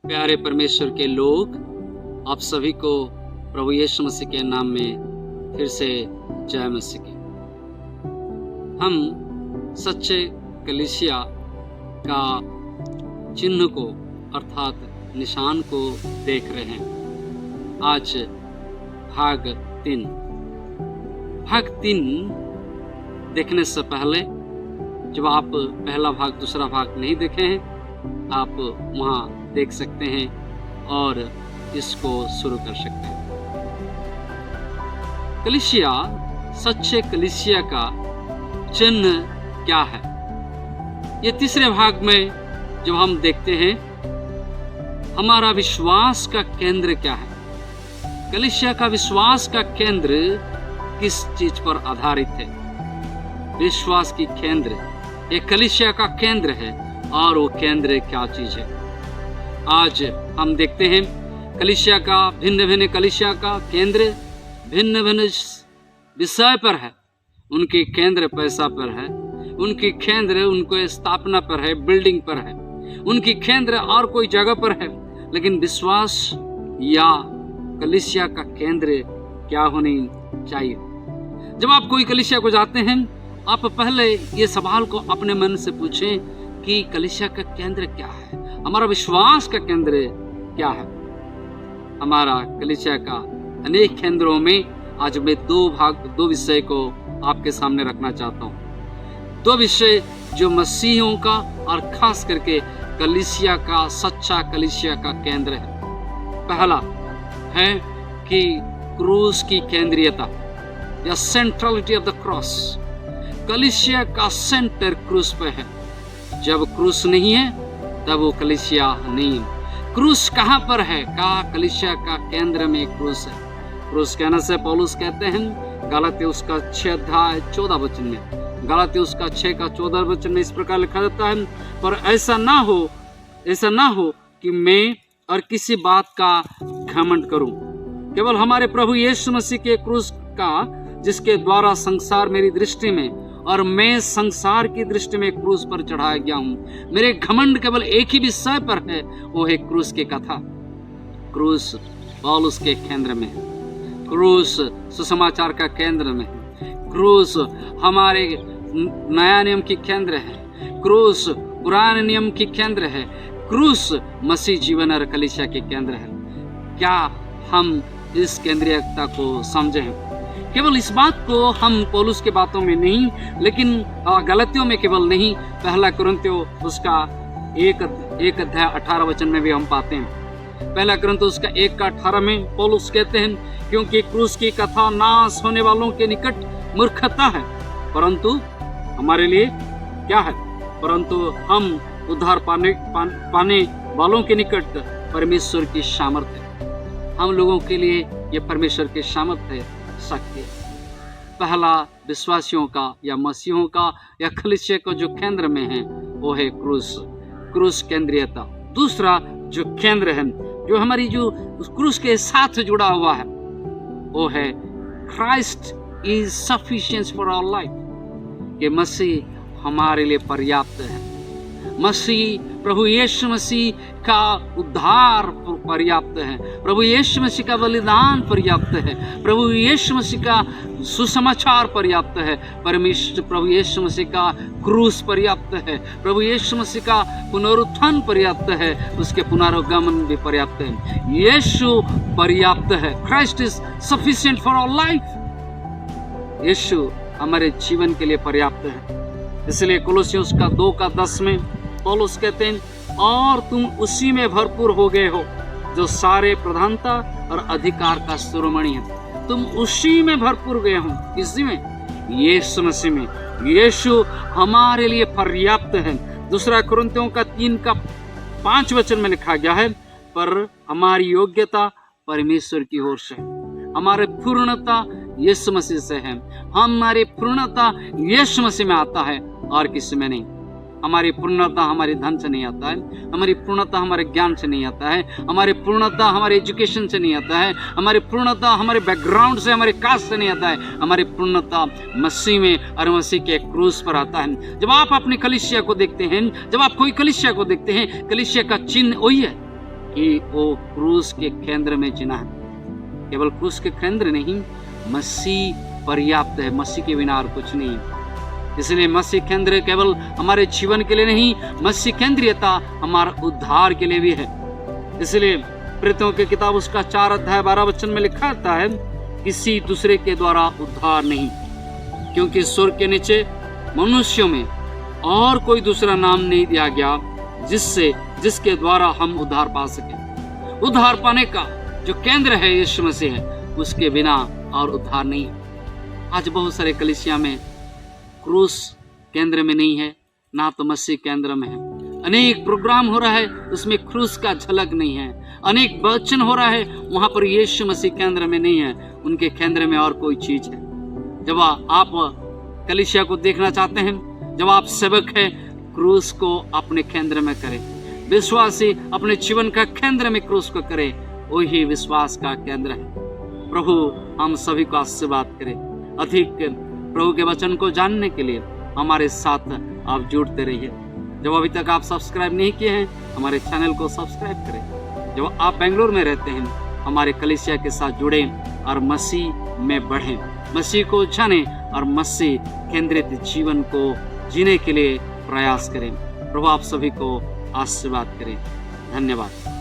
प्यारे परमेश्वर के लोग, आप सभी को प्रभु यीशु मसीह के नाम में फिर से जय मसीह की। हम सच्चे कलीसिया का चिन्ह को अर्थात निशान को देख रहे हैं। आज भाग 3 देखने से पहले जब आप पहला भाग दूसरा भाग नहीं देखे हैं, आप वहाँ देख सकते हैं और इसको शुरू कर सकते हैं। कलीसिया, सच्चे कलीसिया का चिन्ह क्या है? ये तीसरे भाग में जब हम देखते हैं हमारा विश्वास का केंद्र क्या है, कलीसिया का विश्वास का केंद्र किस चीज पर आधारित है? विश्वास की केंद्र एक कलीसिया का केंद्र है, और वो केंद्र क्या चीज है? आज हम देखते हैं कलीसिया का भिन्न कलीसिया का केंद्र भिन्न विषय पर है। उनके केंद्र पैसा पर है, उनकी केंद्र उनको स्थापना पर है, बिल्डिंग पर है, उनकी केंद्र और कोई जगह पर है। लेकिन विश्वास या कलीसिया का केंद्र क्या होनी चाहिए? जब आप कोई कलीसिया को जाते हैं, आप पहले ये सवाल को अपने मन से पूछें कि कलीसिया का केंद्र क्या है, हमारा विश्वास का केंद्र क्या है? हमारा कलीसिया का अनेक केंद्रों में आज मैं दो विषय को आपके सामने रखना चाहता हूँ। दो विषय जो मसीहियों का और खास करके कलीसिया का, सच्चा कलीसिया का केंद्र है। पहला है कि क्रूस की केंद्रीयता या सेंट्रलिटी ऑफ द क्रॉस। कलीसिया का सेंटर क्रूस पे है। जब क्रूस नहीं है तब वो कलीसिया नहीं है। क्रूस कहाँ पर है? कलीसिया का केंद्र में क्रूस है। क्रूस कहने से पौलुस कहते हैं गलातियों उसका 6 अध्याय 14 वचन में, गलातियों उसका 6 का 14 वचन में इस प्रकार लिखा जाता है, पर ऐसा ना हो कि मैं और किसी बात का घमंड करूं, केवल हमारे प्रभु यीशु मसीह के क्रूस का, जिसके द्वारा संसार मेरी दृष्टि में और मैं संसार की दृष्टि में क्रूस पर चढ़ाया गया हूँ। मेरे घमंड केवल एक ही विषय पर है, वो है क्रूस की कथा। क्रूस पौलुस के केंद्र में है, क्रूस सुसमाचार का केंद्र में है, क्रूस हमारे नया नियम की केंद्र है, क्रूस पुराने नियम की केंद्र है, क्रूस मसीह जीवन और कलीसिया के केंद्र है। क्या हम इस केंद्रीयता को समझें? केवल इस बात को हम पौलुस के बातों में नहीं, लेकिन गलतियों में केवल नहीं, पहला कुरिन्थियों उसका 1 अध्याय 18 वचन में भी हम पाते हैं। पहला कुरिन्थियों उसका 1 का 18 में पौलुस कहते हैं, क्योंकि क्रूस की कथा नाश होने वालों के निकट मूर्खता है, परंतु हमारे लिए क्या है? परंतु हम उद्धार पाने वालों के निकट परमेश्वर की सामर्थ्य है। हम लोगों के लिए ये परमेश्वर की सामर्थ्य है, शक्ति। पहला विश्वासियों का या मसीहों का या कलीसिया का जो केंद्र में है वो है क्रूस केंद्रीयता। दूसरा जो केंद्र है, जो हमारी जो क्रूस के साथ जुड़ा हुआ है, वो है Christ is sufficient for our life. ये मसीह हमारे लिए पर्याप्त है। मसीह, प्रभु यीशु मसीह का उद्धार पर्याप्त है, प्रभु यीशु मसीह का बलिदान पर्याप्त है, प्रभु यीशु मसीह का सुसमाचार पर्याप्त है, प्रभु यीशु मसीह का क्रूस पर्याप्त है, प्रभु यीशु मसीह का पुनरुत्थान पर्याप्त है, उसके पुनरुगमन भी पर्याप्त है। यीशु पर्याप्त है। Christ is sufficient for our life. यीशु हमारे जीवन के लिए पर्याप्त है। इसलिए कोलोसियों उसका 2 का 10 में पौलुस कहते हैं, और तुम उसी में भरपूर हो गए हो जो सारे प्रधानता और अधिकार का शिरोमणि है। तुम उसी में भरपूर गए हो। इसी में, यीशु मसीह में। यीशु हमारे लिए पर्याप्त है। दूसरा कुरिन्थियों का 3 का 5 वचन में लिखा गया है, पर हमारी योग्यता परमेश्वर की ओर से है, हमारे पूर्णता यीशु मसीह से है। हमारी पूर्णता यीशु मसीह में आता है और किसी में नहीं। हमारी पूर्णता हमारे धन से नहीं आता है, हमारी पूर्णता हमारे ज्ञान से नहीं आता है, हमारी पूर्णता हमारे एजुकेशन से नहीं आता है, हमारी पूर्णता हमारे बैकग्राउंड से, हमारे कास्ट से नहीं आता है। हमारी पूर्णता मसीह में और मसीह के क्रूस पर आता है। जब आप अपनी कलीसिया को देखते हैं, जब आप कोई कलीसिया को देखते हैं, कलीसिया का चिन्ह वही है। ही वो क्रूस के केंद्र में जीना है। केवल क्रूस के केंद्र नहीं, मसीह पर्याप्त है, मसीह के बिना और कुछ नहीं। इसलिए मसीह केंद्र केवल हमारे जीवन के लिए नहीं, मसीह केंद्रीयता हमारे उद्धार के लिए भी है। इसलिए प्रेरितों की किताब उसका 4 अध्याय 12 वचन में लिखा आता है, किसी दूसरे के द्वारा उद्धार नहीं, क्योंकि स्वर्ग के नीचे मनुष्यों में और कोई दूसरा नाम नहीं दिया गया जिसके द्वारा हम उद्धार पा सके। उद्धार पाने का जो केंद्र है यीशु मसीह है, उसके बिना और उद्धार नहीं है। आज बहुत सारे कलीसिया में क्रूस केंद्र में नहीं है, ना तो मसीह केंद्र में है। अनेक प्रोग्राम हो रहा है, उसमें क्रूस का झलक नहीं है। अनेक वचन हो रहा है, वहां पर यीशु मसीह केंद्र में नहीं है, उनके केंद्र में और कोई चीज है। जब आप कलीसिया को देखना चाहते हैं, जब आप सेवक हैं, क्रूस को अपने केंद्र में करें। विश्वासी अपने जीवन का केंद्र में क्रूस को करे, वही विश्वास का केंद्र है। प्रभु हम सभी को आशीर्वाद करे। अधिक प्रभु के वचन को जानने के लिए हमारे साथ आप जुड़ते रहिए। जब अभी तक आप सब्सक्राइब नहीं किए हैं, हमारे चैनल को सब्सक्राइब करें। जब आप बेंगलोर में रहते हैं, हमारे कलीसिया के साथ जुड़ें और मसीह में बढ़ें, मसीह को जानें और मसीह केंद्रित जीवन को जीने के लिए प्रयास करें। प्रभु आप सभी को आशीर्वाद करें। धन्यवाद।